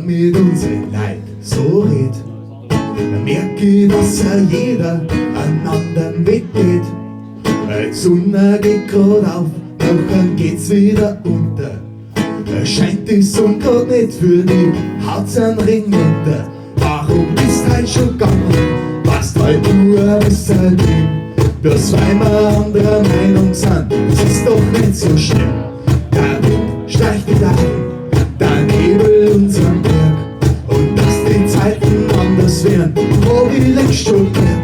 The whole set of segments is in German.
mit unseren Leid so red, merk ich, dass jeder einen anderen Weg geht. Die Sonne geht grad auf, nachher geht's wieder unter. Scheint die Sonne grad nicht für die, haut's einen Ring runter. Warum bist halt schon gegangen? Weißt halt nur, bis halt hin. Bloß weil wir anderer Meinung sind, es ist doch nicht so schlimm. Der Wind streicht die Dachen, der Nebel unseren Berg. Und dass die Zeiten anders werden, hab ich längst schon gemerkt.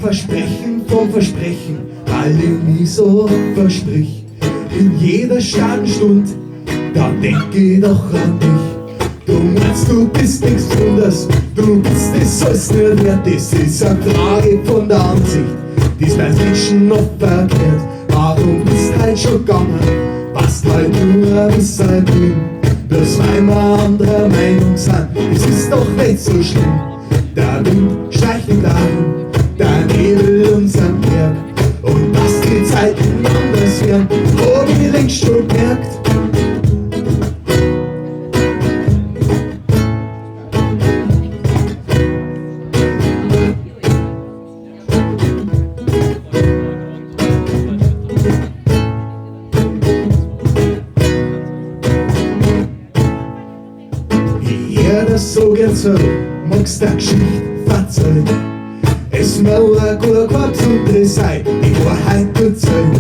Versprechen vom Versprechen, alle nie so versprich. In jeder Sternstund, da denk ich doch an dich. Du meinst, du bist nichts Besonderes, du bist es alles nicht wert. Das ist eine Frage von der Ansicht, die's bei Menschen noch verkehrt. Warum bist halt schon gegangen, passt halt nur bis halt hin. Bloß weil wir anderer Meinung sind, es ist doch nicht so schlimm. Der Wind streicht die Dachen, der Nebel unseren Berg. Und dass die Zeiten anders werden, hab ich längst schon gemerkt. Ich hör das so gern so, magst der Geschichte verzeihen. Es mag gar kein Besondere sein, die Wahrheit erzählen.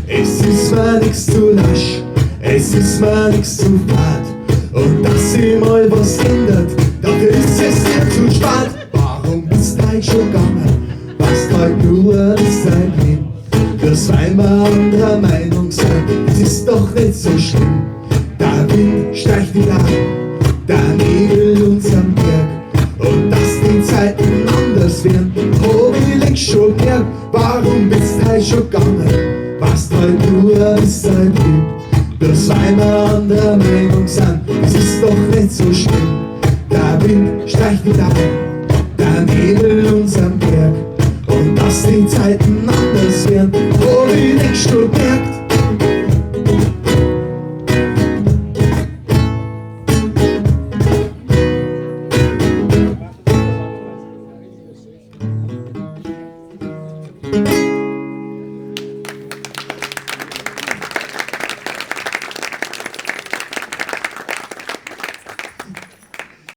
Es ist mir nix zu lasch, es ist mir nix zu fad. Und dass sich mal was ändert, dafür ist es nicht zu spät. Warum bist du halt schon gegangen? Passt halt nur das dein Leben. Bloß weil wir anderer Meinung sind, es ist doch nicht so schlimm. Der Wind streicht die Dachen, der Nebel unseren Berg. Und dass die Zeiten anders werden, hab ich längst schon gemerkt. Warum bist du halt schon gegangen? Passt halt nur bis halt hin. Bloß weil wir anderer Meinung sind, es ist doch nicht so schlimm. Der Wind streicht die Dachen, der Nebel unseren Berg. Und dass die Zeiten anders werden, hab ich längst schon gemerkt. Thank you.